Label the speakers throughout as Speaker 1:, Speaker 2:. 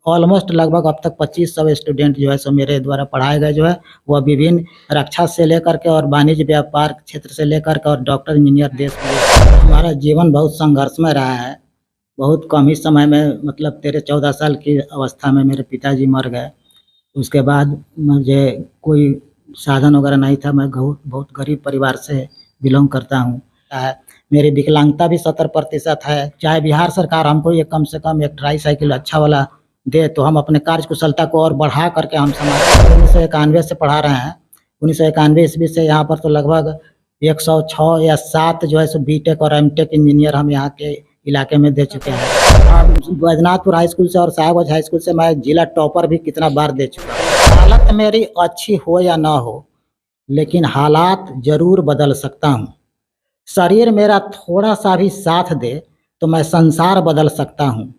Speaker 1: Almost लगभग अब तक 2500 स्टूडेंट जो है सो मेरे द्वारा पढ़ाए गए जो है, वह विभिन्न रक्षा से लेकर के और वाणिज्य व्यापार क्षेत्र से लेकर के और डॉक्टर इंजीनियर देश में। हमारा जीवन बहुत संघर्षमय रहा है। बहुत कम ही समय में मतलब 13-14 साल की अवस्था में मेरे पिताजी मर गए। उसके बाद मुझे कोई साधन वगैरह नहीं था। मैं बहुत गरीब परिवार से बिलोंग करता हूँ। मेरी विकलांगता भी 70% है। चाहे बिहार सरकार हमको ये कम से कम एक ट्राईसाइकिल अच्छा वाला दे तो हम अपने कार्य कुशलता को और बढ़ा करके हम समाज 1991 से पढ़ा रहे हैं। 1991 ईस्वी से यहाँ पर तो लगभग 106 या 7 जो है सो बीटेक और एमटेक इंजीनियर हम यहाँ के इलाके में दे चुके हैं। बैजनाथपुर हाई स्कूल से और साहेबगंज हाई स्कूल से मैं जिला टॉपर भी कितना बार दे चुका हूँ। हालत मेरी अच्छी हो या ना हो, लेकिन हालात जरूर बदल सकता हूँ। शरीर मेरा थोड़ा सा भी साथ दे तो मैं संसार बदल सकता हूँ।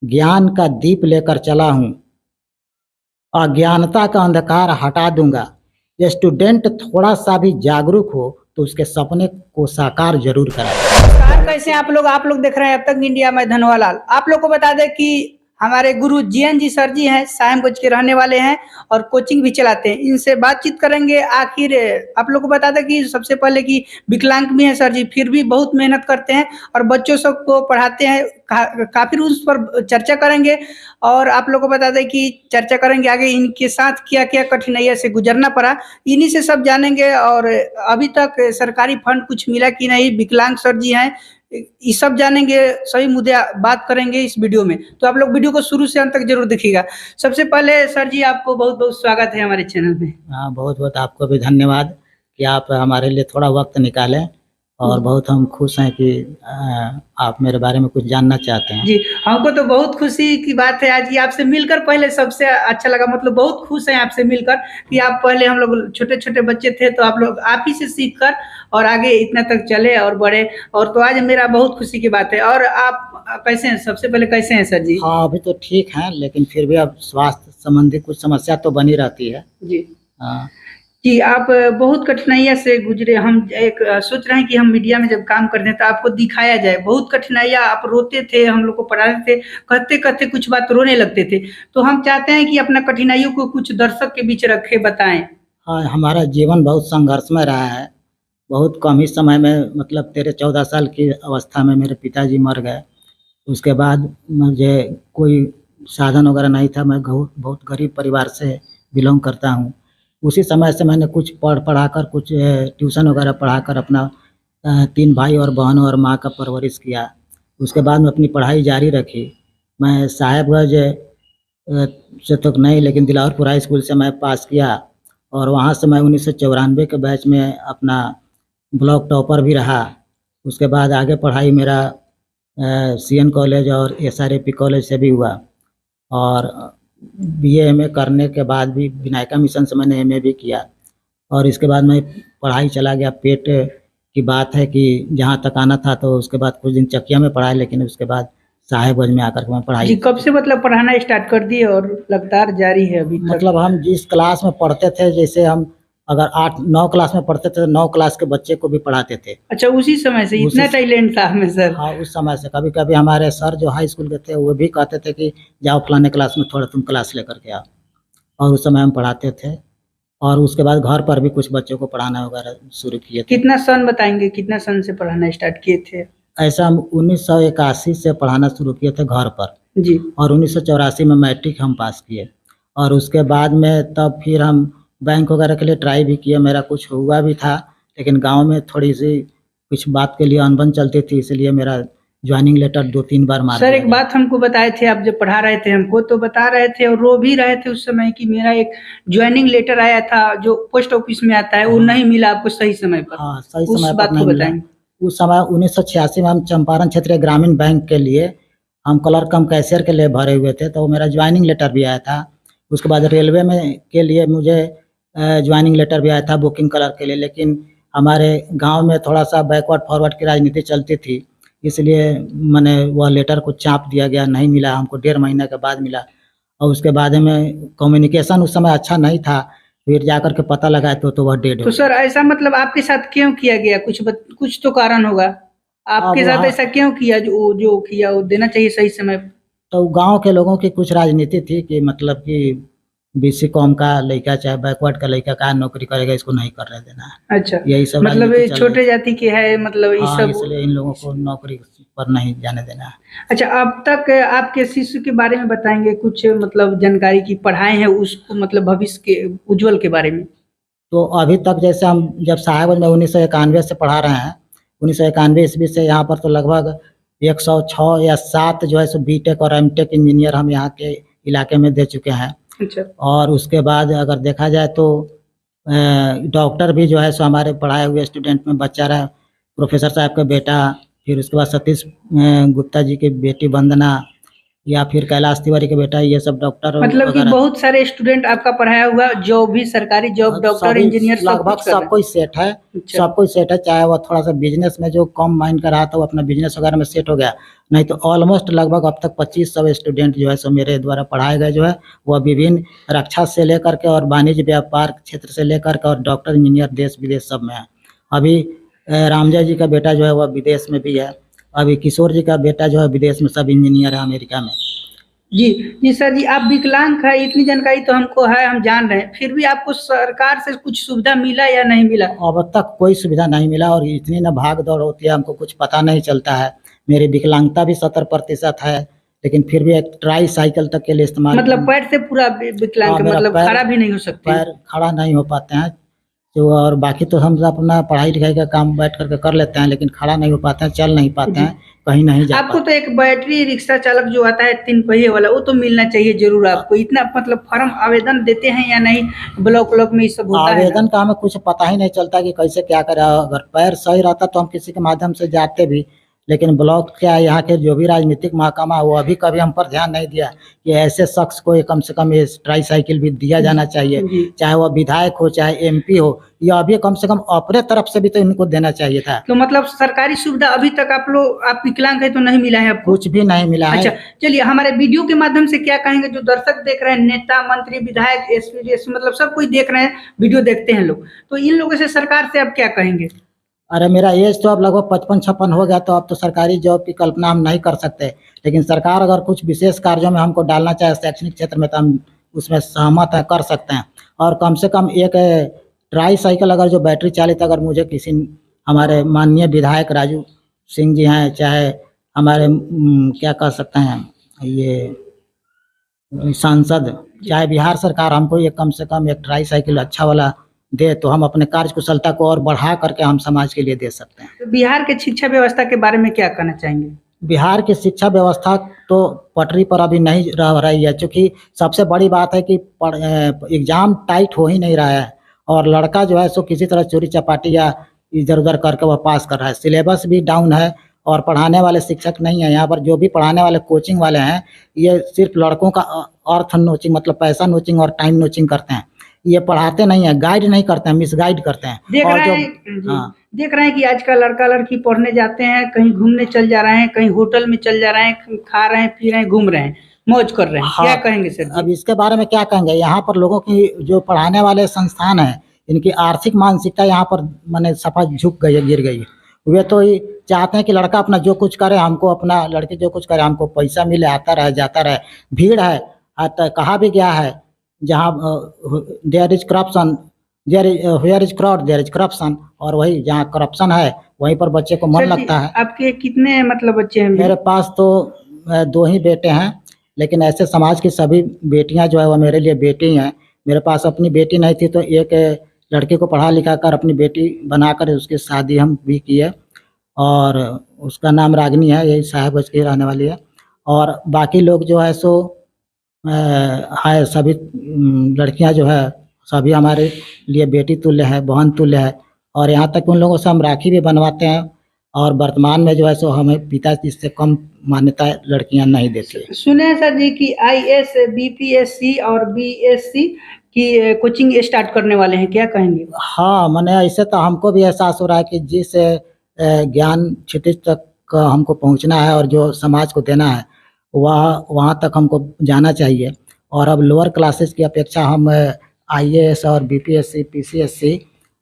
Speaker 1: ज्ञान का दीप लेकर चला हूँ, अज्ञानता का अंधकार हटा दूंगा। ये स्टूडेंट थोड़ा सा भी जागरूक हो तो उसके सपने को साकार जरूर कराए।
Speaker 2: नमस्कार, कैसे हैं आप लोग देख रहे हैं अब तक इंडिया में धनवालाल। आप लोग को बता दें कि हमारे गुरु जीएन जी सर जी हैं, साहेबगंज के रहने वाले हैं और कोचिंग भी चलाते हैं। इनसे बातचीत करेंगे। आखिर आप लोग को बता दें कि सबसे पहले कि विकलांग भी हैं सर जी, फिर भी बहुत मेहनत करते हैं और बच्चों सब को पढ़ाते हैं। काफी उस पर चर्चा करेंगे और आप लोग को बता दें कि चर्चा करेंगे आगे इनके साथ क्या क्या कठिनाइयों से गुजरना पड़ा, इन्हीं से सब जानेंगे। और अभी तक सरकारी फंड कुछ मिला कि नहीं, विकलांग सर जी हैं, ये सब जानेंगे। सभी मुद्दे बात करेंगे इस वीडियो में, तो आप लोग वीडियो को शुरू से अंत तक जरूर देखिएगा। सबसे पहले सर जी आपको बहुत बहुत स्वागत है हमारे चैनल में।
Speaker 1: हाँ, बहुत बहुत आपको भी धन्यवाद कि आप हमारे लिए थोड़ा वक्त निकालें और बहुत हम खुश हैं कि आप मेरे बारे में कुछ जानना चाहते हैं।
Speaker 2: जी, हमको तो बहुत खुशी की बात है आज ये आपसे मिलकर। पहले सबसे अच्छा लगा, मतलब बहुत खुश हैं आपसे मिलकर कि आप पहले हम लोग छोटे छोटे बच्चे थे तो आप लोग आप ही से सीख कर और आगे इतना तक चले और बढ़े, और तो आज मेरा बहुत खुशी की बात है। और आप कैसे हैं, सबसे पहले कैसे हैं सर जी?
Speaker 1: हाँ, अभी तो ठीक है, लेकिन फिर भी अब स्वास्थ्य संबंधी कुछ समस्या तो बनी रहती है।
Speaker 2: जी
Speaker 1: हाँ।
Speaker 2: जी, आप बहुत कठिनाइयाँ से गुजरे। हम एक सोच रहे हैं कि हम मीडिया में जब काम करते हैं तो आपको दिखाया जाए। बहुत कठिनाइयाँ, आप रोते थे, हम लोग को पढ़ाते थे, कहते-कहते कुछ बात रोने लगते थे। तो हम चाहते हैं कि अपना कठिनाइयों को कुछ दर्शक के बीच रखे, बताएँ।
Speaker 1: हाँ, हमारा जीवन बहुत संघर्षमय रहा है। बहुत कम ही समय में मतलब 13-14 साल की अवस्था में मेरे पिताजी मर गए। उसके बाद मुझे कोई साधन वगैरह नहीं था। मैं बहुत गरीब परिवार से बिलोंग करता हूँ। उसी समय से मैंने कुछ पढ़ा कर कुछ ट्यूशन वगैरह पढ़ाकर अपना 3 भाई और बहनों और माँ का परवरिश किया। उसके बाद में अपनी पढ़ाई जारी रखी। मैं साहेबगंज से तो नहीं, लेकिन दिलावरपुर हाई स्कूल से मैं पास किया और वहाँ से मैं 1994 के बैच में अपना ब्लॉक टॉपर भी रहा। उसके बाद आगे पढ़ाई मेरा सीएन कॉलेज और एसआरएपी कॉलेज से भी हुआ और बीए एमए करने के बाद भी विनायका मिशन से मैंने एमए भी किया। और इसके बाद मैं पढ़ाई चला गया। पेट की बात है कि जहाँ तक आना था, तो उसके बाद कुछ दिन चकिया में पढ़ाया, लेकिन उसके बाद साहेबगंज में आकर के मैं पढ़ाई।
Speaker 2: जी, कब से मतलब पढ़ाना स्टार्ट कर दिए और लगातार जारी है अभी तक?
Speaker 1: मतलब हम जिस क्लास में पढ़ते थे, जैसे हम अगर 8-9 क्लास में पढ़ते थे, 9 क्लास के बच्चे को भी पढ़ाते थे।
Speaker 2: अच्छा, उसी समय से इतना टैलेंट था हमें सर?
Speaker 1: हाँ, उस समय से। कभी कभी हमारे सर जो हाई स्कूल के थे वो भी कहते थे कि जाओ फलाने क्लास में थोड़ा तुम क्लास लेकर के आओ, और उस समय हम पढ़ाते थे। और उसके बाद घर पर भी कुछ बच्चों को पढ़ाना वगैरह शुरू किए थे।
Speaker 2: कितना सन बताएंगे, कितना सन से पढ़ाना स्टार्ट किए थे?
Speaker 1: ऐसा हम 1981 से पढ़ाना शुरू किए थे घर पर
Speaker 2: जी।
Speaker 1: और 1984 में मैट्रिक हम पास किए। और उसके बाद में तब फिर हम बैंक वगैरह के लिए ट्राई भी किए। मेरा कुछ हुआ भी था, लेकिन गांव में थोड़ी सी कुछ बात के लिए अनबन चलती थी, इसलिए मेरा ज्वाइनिंग लेटर 2-3 बार मार
Speaker 2: सर
Speaker 1: दिया
Speaker 2: एक
Speaker 1: गया।
Speaker 2: बात हमको बताए थे, आप जब पढ़ा रहे थे हमको तो बता रहे थे और रो भी रहे थे उस समय कि मेरा एक ज्वाइनिंग लेटर आया था जो पोस्ट ऑफिस में आता है, वो नहीं मिला आपको सही समय पर।
Speaker 1: हाँ, सही
Speaker 2: उस
Speaker 1: समय पर
Speaker 2: बात
Speaker 1: नहीं
Speaker 2: को
Speaker 1: मिला।
Speaker 2: बताएं।
Speaker 1: उस समय 1986 में हम चंपारण क्षेत्रीय ग्रामीण बैंक के लिए हम क्लर्क कम कैशियर के लिए भरे हुए थे, तो मेरा ज्वाइनिंग लेटर भी आया था। उसके बाद रेलवे में के लिए मुझे ज्वाइनिंग लेटर भी आया था बुकिंग क्लर्क के लिए, लेकिन हमारे गांव में थोड़ा सा बैकवर्ड फॉरवर्ड की राजनीति चलती थी, इसलिए मैंने वह लेटर को चाप दिया गया, नहीं मिला हमको। 1.5 महीने के बाद मिला। और उसके बाद में कम्युनिकेशन उस समय अच्छा नहीं था, फिर जाकर के पता लगा तो वह डेड हो
Speaker 2: तो
Speaker 1: गया।
Speaker 2: सर ऐसा मतलब आपके साथ क्यों किया गया? कुछ तो कारण होगा। आपके साथ ऐसा क्यों किया? जो किया वो देना चाहिए सही समय पर।
Speaker 1: तो गांव के लोगों की कुछ राजनीति थी कि मतलब कि बीसी कॉम का लड़का चाहे बैकवर्ड का लड़का का नौकरी करेगा, इसको नहीं करने देना है।
Speaker 2: अच्छा,
Speaker 1: यही सब
Speaker 2: मतलब
Speaker 1: राजनीति
Speaker 2: ये
Speaker 1: चल
Speaker 2: छोटे
Speaker 1: रही थी।
Speaker 2: जाति के है, मतलब ये
Speaker 1: हाँ,
Speaker 2: सब।
Speaker 1: इसलिए इन लोगों को नौकरी पर नहीं जाने देना है।
Speaker 2: अच्छा, अब तक आपके शिशु के बारे में बताएंगे कुछ, मतलब जानकारी की पढ़ाए हैं उसको, मतलब भविष्य के उज्जवल के बारे में।
Speaker 1: तो अभी तक जैसे हम जब साहेबगंज में 1991 से पढ़ा रहे हैं, 1991 ईस्वी से यहाँ पर तो लगभग 106 या 7 जो है सो बीटेक और एमटेक इंजीनियर हम यहाँ के इलाके में दे चुके हैं।
Speaker 2: अच्छा,
Speaker 1: और उसके बाद अगर देखा जाए तो डॉक्टर भी जो है सो हमारे पढ़ाए हुए स्टूडेंट में बच्चा रहा, प्रोफेसर साहब का बेटा, फिर उसके बाद सतीश गुप्ता जी की बेटी वंदना, या फिर कैलाश तिवारी का बेटा, ये सब डॉक्टर
Speaker 2: मतलब कि
Speaker 1: वगैरह
Speaker 2: बहुत सारे स्टूडेंट आपका पढ़ाया हुआ, जो भी सरकारी जॉब, डॉक्टर,
Speaker 1: सभी
Speaker 2: इंजीनियर सब
Speaker 1: लगभग
Speaker 2: कुछ कर
Speaker 1: सब
Speaker 2: रहे
Speaker 1: कोई सेट है।
Speaker 2: अच्छा।
Speaker 1: सब कोई सेट है, चाहे वो थोड़ा सा बिजनेस में जो कम माइंड का रहा था वो अपना बिजनेस वगैरह में सेट हो गया, नहीं तो ऑलमोस्ट लगभग अब तक 2500 स्टूडेंट जो है सो मेरे द्वारा पढ़ाए गए जो है वह विभिन्न रक्षा से लेकर के और वाणिज्य व्यापार क्षेत्र से लेकर के और डॉक्टर इंजीनियर देश विदेश सब में है। अभी रामजय जी का बेटा जो है वह विदेश में भी है, अभी किशोर जी का बेटा जो है विदेश में, सब इंजीनियर है अमेरिका में।
Speaker 2: जी जी सर जी, आप विकलांग है, इतनी जानकारी तो हमको है, हम जान रहे हैं, फिर भी आपको सरकार से कुछ सुविधा मिला या नहीं मिला?
Speaker 1: अब तक कोई सुविधा नहीं मिला, और इतनी ना भाग दौड़ होती है, हमको कुछ पता नहीं चलता है। मेरी विकलांगता भी 70% है, लेकिन फिर भी एक ट्राई साइकिल तक के लिए इस्तेमाल,
Speaker 2: मतलब पैर से पूरा विकलांग
Speaker 1: हाँ,
Speaker 2: है,
Speaker 1: मेरा
Speaker 2: मतलब
Speaker 1: पैर-
Speaker 2: खड़ा भी नहीं हो सकते?
Speaker 1: पैर खड़ा नहीं हो पाते हैं तो, और बाकी तो हम अपना पढ़ाई लिखाई का काम बैठ करके कर लेते हैं, लेकिन खड़ा नहीं हो पाते हैं, चल नहीं पाते हैं, कहीं नहीं जा
Speaker 2: आपको
Speaker 1: पाते।
Speaker 2: तो एक बैटरी रिक्शा चालक जो आता है 3 पहिए वाला, वो तो मिलना चाहिए जरूर आपको। इतना मतलब फॉर्म आवेदन देते हैं या नहीं? ब्लॉक में ये सब होता है ना?
Speaker 1: आवेदन का हमें कुछ पता ही नहीं चलता कि कैसे क्या करें। अगर पैर सही रहता तो हम किसी के माध्यम से जाते भी, लेकिन ब्लॉक क्या, यहाँ के जो भी राजनीतिक महकमा वो अभी कभी हम पर ध्यान नहीं दिया कि ऐसे शख्स को कम से कम ये ट्राई साइकिल भी दिया जाना चाहिए,
Speaker 2: जी।
Speaker 1: चाहे वह विधायक हो चाहे एमपी हो, या अभी कम से कम अपने तरफ से भी तो इनको देना चाहिए था।
Speaker 2: तो मतलब सरकारी सुविधा अभी तक आप विकलांग है तो नहीं मिला है आपको?
Speaker 1: कुछ भी नहीं मिला है।
Speaker 2: अच्छा, चलिए हमारे वीडियो के माध्यम से क्या कहेंगे, जो दर्शक देख रहे हैं, नेता, मंत्री, विधायक, एसपी, डीएसपी, मतलब सब कोई देख रहे हैं, वीडियो देखते हैं लोग, तो इन लोगों से, सरकार से आप क्या कहेंगे?
Speaker 1: अरे मेरा एज तो अब लगभग 55-56 हो गया, तो अब तो सरकारी जॉब की कल्पना हम नहीं कर सकते, लेकिन सरकार अगर कुछ विशेष कार्यों में हमको डालना चाहे शैक्षणिक क्षेत्र में, तो हम उसमें सहमत है, कर सकते हैं। और कम से कम एक ट्राई साइकिल अगर जो बैटरी चालित अगर मुझे किसी, हमारे माननीय विधायक राजू सिंह जी हैं, चाहे हमारे क्या कह सकते हैं ये सांसद, चाहे बिहार सरकार हमको ये कम से कम एक ट्राई साइकिल अच्छा वाला दे, तो हम अपने कार्य कुशलता को और बढ़ा करके हम समाज के लिए दे सकते हैं।
Speaker 2: तो बिहार के शिक्षा व्यवस्था के बारे में क्या कहना चाहेंगे?
Speaker 1: बिहार की शिक्षा व्यवस्था तो पटरी पर अभी नहीं रह रही है, क्योंकि सबसे बड़ी बात है कि एग्जाम टाइट हो ही नहीं रहा है, और लड़का जो है सो किसी तरह चोरी चपाटी या इधर उधर करके वह पास कर रहा है। सिलेबस भी डाउन है, और पढ़ाने वाले शिक्षक नहीं है यहाँ पर। जो भी पढ़ाने वाले कोचिंग वाले हैं, ये सिर्फ लड़कों का अर्थ नोचिंग, मतलब पैसा नोचिंग और टाइम नोचिंग करते हैं। ये पढ़ाते नहीं है, गाइड नहीं करते हैं, मिसगाइड करते हैं।
Speaker 2: देख
Speaker 1: और
Speaker 2: रहे
Speaker 1: जो
Speaker 2: हैं जी,
Speaker 1: हाँ,
Speaker 2: देख रहे हैं कि आजकल लड़का लड़की पढ़ने जाते हैं, कहीं घूमने चल जा रहे हैं, कहीं होटल में चल जा रहे हैं, खा रहे हैं, पी रहे हैं, घूम रहे हैं, मौज कर रहे हैं।
Speaker 1: हाँ,
Speaker 2: क्या कहेंगे सर जी?
Speaker 1: अब इसके बारे में क्या कहेंगे? यहाँ पर लोगों की जो पढ़ाने वाले संस्थान है, इनकी आर्थिक मानसिकता यहाँ पर माने सफा झुक गई है, गिर गई है। वे तो ये चाहते हैं कि लड़का अपना जो कुछ करे, हमको अपना, लड़की जो कुछ करे हमको पैसा मिले, आता रहे जाता रहे। भीड़ है, कहा भी गया है, जहाँ there is corruption, where is crowd there is corruption, और वही जहाँ करप्शन है वहीं पर बच्चे को मन
Speaker 2: सर जी,
Speaker 1: लगता है।
Speaker 2: आपके कितने मतलब बच्चे हैं?
Speaker 1: मेरे पास तो 2 ही बेटे हैं, लेकिन ऐसे समाज की सभी बेटियां जो है वो मेरे लिए बेटी हैं। मेरे पास अपनी बेटी नहीं थी, तो एक लड़की को पढ़ा लिखा कर अपनी बेटी बनाकर उसकी शादी हम भी किए, और उसका नाम रागिनी है, यही साहेबगंज की रहने वाली है। और बाकी लोग जो है सो है, सभी लड़कियां जो है सभी हमारे लिए बेटी तुल्य है, बहन तुल्य है, और यहाँ तक उन लोगों से हम राखी भी बनवाते हैं। और वर्तमान में जो है सो हमें पिताजी से कम मान्यता लड़कियां नहीं देती है।
Speaker 2: सुने हैं सर जी कि आईएएस, बीपीएससी और बीएससी की कोचिंग स्टार्ट करने वाले हैं, क्या कहेंगे?
Speaker 1: हाँ, मैंने ऐसे तो हमको भी एहसास हो रहा है कि जिस ज्ञान क्षितिज तक हमको पहुंचना है और जो समाज को देना है, वहाँ तक हमको जाना चाहिए। और अब लोअर क्लासेस की अपेक्षा हम आईएएस और बीपीएससी, पीसीएससी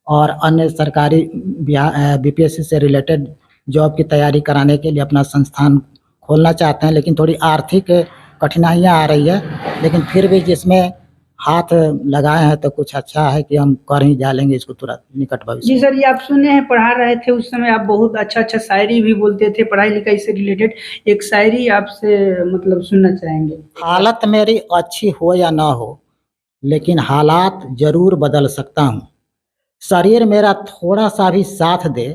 Speaker 1: और अन्य सरकारी बीपीएससी से रिलेटेड जॉब की तैयारी कराने के लिए अपना संस्थान खोलना चाहते हैं, लेकिन थोड़ी आर्थिक कठिनाइयाँ आ रही है, लेकिन फिर भी जिसमें हाथ लगाए हैं तो कुछ अच्छा है कि हम कर ही डालेंगे इसको तुरंत निकट भविष्य
Speaker 2: जी
Speaker 1: में।
Speaker 2: सर, ये आप सुने हैं पढ़ा रहे थे उस समय, आप बहुत अच्छा शायरी भी बोलते थे पढ़ाई लिखाई से रिलेटेड। एक शायरी आपसे मतलब सुनना चाहेंगे।
Speaker 1: हालत मेरी अच्छी हो या ना हो, लेकिन हालात जरूर बदल सकता हूँ। शरीर मेरा थोड़ा सा भी साथ दे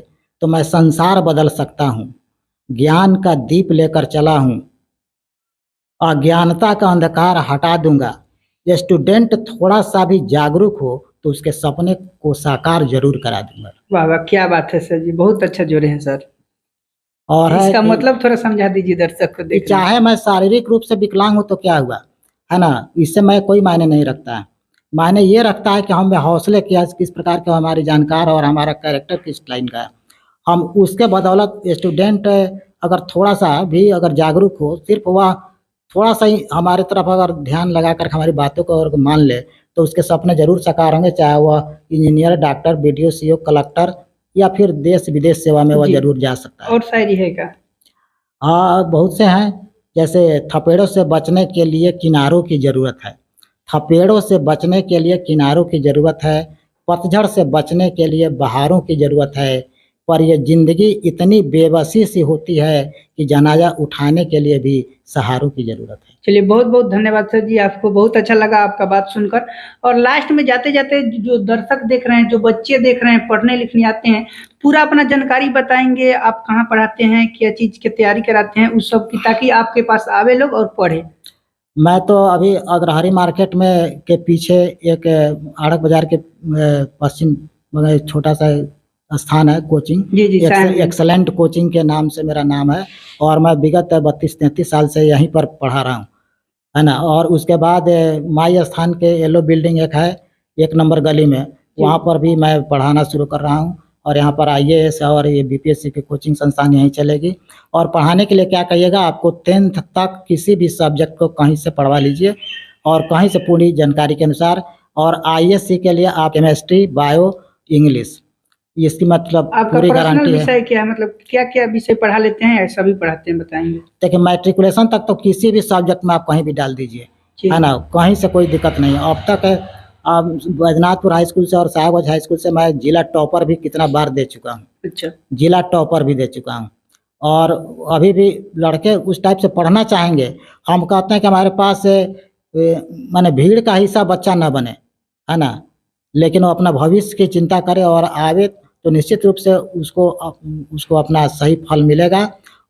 Speaker 1: तो मैं संसार बदल सकता हूँ। ज्ञान का दीप लेकर चला हूँ, अज्ञानता का अंधकार हटा दूंगा। ये स्टूडेंट थोड़ा सा भी जागरूक हो तो उसके सपने को साकार जरूर करा दूंगा।
Speaker 2: वाह वाह, क्या बात है सर जी, बहुत अच्छा जोड़े हैं सर।
Speaker 1: और है
Speaker 2: इसका
Speaker 1: कि
Speaker 2: मतलब थोड़ा समझा दीजिए दर्शक को
Speaker 1: कि
Speaker 2: देख रहे हैं।
Speaker 1: चाहे मैं शारीरिक रूप से विकलांग हूं तो क्या हुआ, है ना, इससे मैं कोई मायने नहीं रखता है। मायने ये रखता है कि हमें हौसले किस प्रकार के हमारी जानकार और हमारा कैरेक्टर किस लाइन का है। हम उसके बदौलत स्टूडेंट अगर थोड़ा सा भी अगर जागरूक हो, सिर्फ वह थोड़ा सा ही हमारे तरफ अगर ध्यान लगा कर हमारी बातों को अगर मान ले तो उसके सपने जरूर साकार होंगे, चाहे वह engineer, doctor, BDO, CO, collector या फिर देश विदेश सेवा में वह
Speaker 2: जी।
Speaker 1: जरूर जा सकता है।
Speaker 2: और शायरी है क्या?
Speaker 1: हाँ, बहुत से हैं। जैसे थपेड़ों से बचने के लिए किनारों की ज़रूरत है, थपेड़ों से बचने के लिए किनारों की ज़रूरत है, पतझड़ से बचने के लिए बहारों की ज़रूरत है, पर ये ज़िंदगी इतनी बेबसी सी होती है कि जनाजा उठाने के लिए भी सहारों की ज़रूरत है।
Speaker 2: चलिए बहुत बहुत धन्यवाद सर जी, आपको बहुत अच्छा लगा आपका बात सुनकर। और लास्ट में जाते जाते जो दर्शक देख रहे हैं, जो बच्चे देख रहे हैं, पढ़ने लिखने आते हैं, पूरा अपना जानकारी बताएंगे, आप कहाँ पढ़ाते हैं, क्या चीज़ की तैयारी कराते हैं उस सब की, ताकि आपके पास आवे लोग और पढ़े।
Speaker 1: मैं तो अभी अग्रहारी मार्केट में के पीछे एक आड़क बाजार के पश्चिम में एक छोटा सा स्थान है कोचिंग,
Speaker 2: जी जी, सायनगंज।
Speaker 1: एक्सलेंट कोचिंग के नाम से मेरा नाम है, और मैं विगत 32-33 साल से यहीं पर पढ़ा रहा हूँ, है ना। और उसके बाद माई स्थान के येलो बिल्डिंग एक है, 1 नंबर गली में, वहाँ पर भी मैं पढ़ाना शुरू कर रहा हूँ। और यहाँ पर आईएएस और ये बीपीएससी की कोचिंग संस्थान यहीं चलेगी। और पढ़ाने के लिए क्या कहिएगा, आपको 10th तक किसी भी सब्जेक्ट को कहीं से पढ़वा लीजिए और कहीं से पूरी जानकारी के अनुसार। और आईएससी के लिए आप केमिस्ट्री, बायो, इंग्लिश, इसकी मतलब
Speaker 2: आपका
Speaker 1: पूरी
Speaker 2: पर्सनल
Speaker 1: गारंटी है।
Speaker 2: विषय क्या है, मतलब क्या क्या विषय पढ़ा लेते हैं, सभी पढ़ाते हैं, बताएंगे?
Speaker 1: देखिए, मैट्रिकुलेशन तक तो किसी भी सब्जेक्ट में आप कहीं भी डाल दीजिए,
Speaker 2: ठीक
Speaker 1: है ना, कहीं से कोई दिक्कत नहीं है। अब तक बैजनाथपुर हाई स्कूल से और साहेबगंज हाई स्कूल से मैं जिला टॉपर भी कितना बार दे चुका हूँ,
Speaker 2: अच्छा।
Speaker 1: जिला टॉपर भी दे चुका हूँ। और अभी भी लड़के उस टाइप से पढ़ना चाहेंगे। हम कहते हैं कि हमारे पास माने भीड़ का हिस्सा बच्चा ना बने, है ना, लेकिन वो अपना भविष्य की चिंता करे और आवे तो निश्चित रूप से उसको अपना सही फल मिलेगा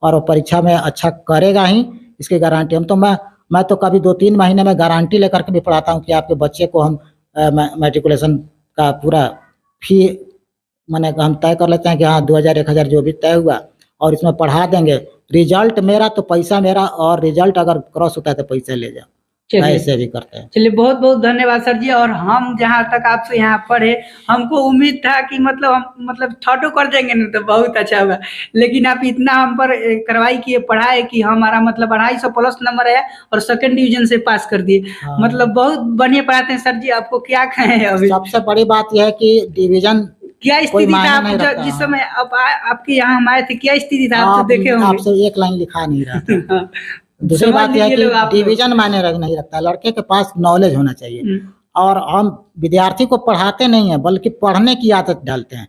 Speaker 1: और वो परीक्षा में अच्छा करेगा ही, इसकी गारंटी हम तो मैं तो कभी 2-3 महीने में गारंटी लेकर के भी पढ़ाता हूँ कि आपके बच्चे को हम मैट्रिकुलेशन का पूरा फी माने हम तय कर लेते हैं कि हाँ 2000-1000 जो भी तय हुआ और इसमें पढ़ा देंगे। रिजल्ट मेरा तो पैसा मेरा, और रिजल्ट अगर क्रॉस होता है तो पैसे ले जाओ,
Speaker 2: चलिए
Speaker 1: ऐसे भी करते हैं।
Speaker 2: चलिए, बहुत बहुत धन्यवाद सर जी। और हम जहाँ तक आपसे यहाँ पढ़े, हमको उम्मीद था कि मतलब हम मतलब थर्डो कर देंगे ना तो बहुत अच्छा होगा, लेकिन आप इतना हम पर कार्रवाई किए, पढ़ाए कि हमारा मतलब 250 प्लस नंबर है और सेकंड डिवीजन से पास कर दिए।
Speaker 1: हाँ।
Speaker 2: मतलब बहुत बढ़िया पढ़ाते हैं सर जी, आपको क्या कहें अभी।
Speaker 1: सबसे बड़ी बात यह है कि डिवीजन
Speaker 2: क्या
Speaker 1: कोई
Speaker 2: स्थिति था
Speaker 1: मायने
Speaker 2: आप
Speaker 1: नहीं रखता।
Speaker 2: जिस समय आपके यहाँ हम आए थे, क्या स्थिति था, आप तो
Speaker 1: आप
Speaker 2: देखे होंगे।
Speaker 1: आपसे एक लाइन लिखा नहीं रहा था।
Speaker 2: हाँ,
Speaker 1: दूसरी
Speaker 2: समझ
Speaker 1: बात यह है
Speaker 2: लीजिए लोग
Speaker 1: कि
Speaker 2: आप लोग।
Speaker 1: डिवीजन मायने नहीं रखता, लड़के के पास नॉलेज होना चाहिए।
Speaker 2: हम्म।
Speaker 1: और हम विद्यार्थी को पढ़ाते नहीं है बल्कि पढ़ने की आदत डालते हैं,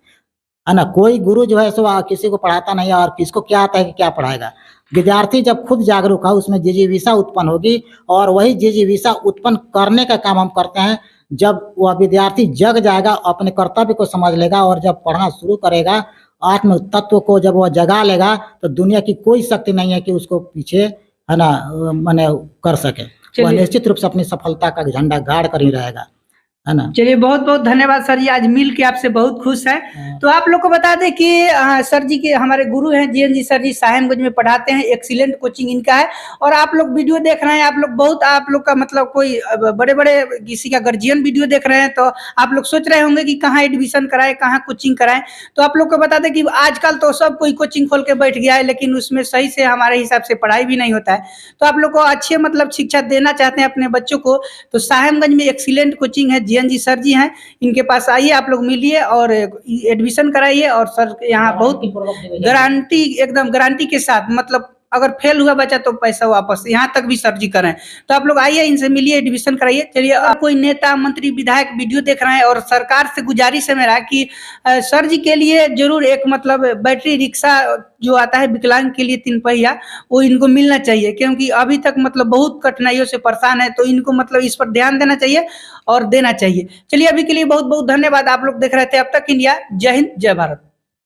Speaker 1: है ना। कोई गुरु जो है सो किसी को पढ़ाता नहीं है, और किसको क्या आता है कि क्या पढ़ाएगा। विद्यार्थी जब खुद जागरूक है उसमें जिजीविषा उत्पन्न होगी, और वही जिजीविषा उत्पन्न करने का काम हम करते हैं। जब वह विद्यार्थी जग जाएगा, अपने कर्तव्य को समझ लेगा, और जब पढ़ना शुरू करेगा, आत्म तत्व को जब वह जगा लेगा, तो दुनिया की कोई शक्ति नहीं है कि उसको पीछे, है ना, माने कर सके। वह
Speaker 2: चलिए।
Speaker 1: निश्चित रूप से अपनी सफलता का झंडा गाड़ कर ही रहेगा, है ना।
Speaker 2: चलिए बहुत बहुत धन्यवाद सर जी, आज मिल के आपसे बहुत खुश है। तो आप लोग को बता दें कि सर जी के हमारे गुरु हैं जीएनजी सर जी, साहेबगंज में पढ़ाते हैं, एक्सीलेंट कोचिंग इनका है। और आप लोग वीडियो देख रहे हैं, आप लोग बहुत, आप लोग का मतलब कोई बड़े बड़े किसी का गार्जियन वीडियो देख रहे हैं, तो आप लोग सोच रहे होंगे कि कहाँ एडमिशन कराएं, कहाँ कोचिंग कराएं। तो आप लोग को बता दें कि आजकल तो सब कोई कोचिंग खोल के बैठ गया है, लेकिन उसमें सही से हमारे हिसाब से पढ़ाई भी नहीं होता है। तो आप लोग को अच्छे मतलब शिक्षा देना चाहते हैं अपने बच्चों को, तो साहेबगंज में एक्सीलेंट कोचिंग है, जीएनजी सर जी हैं, इनके पास आइए, आप लोग मिलिए और एडमिशन कराइए। और सर यहाँ बहुत गारंटी, एकदम गारंटी के साथ, मतलब अगर फेल हुआ बच्चा तो पैसा वापस, यहाँ तक भी सर जी करें। तो आप लोग आइए, इनसे मिलिए, एडमिशन कराइए। चलिए, अब कोई नेता, मंत्री, विधायक वीडियो देख रहे हैं और सरकार से गुजारिश है मेरा कि सर जी के लिए जरूर एक मतलब बैटरी रिक्शा जो आता है विकलांग के लिए 3 पहिया, वो इनको मिलना चाहिए, क्योंकि अभी तक मतलब बहुत कठिनाइयों से परेशान है। तो इनको मतलब इस पर ध्यान देना चाहिए और देना चाहिए। चलिए, अभी के लिए बहुत बहुत धन्यवाद। आप लोग देख रहे थे अब तक इंडिया। जय हिंद, जय भारत।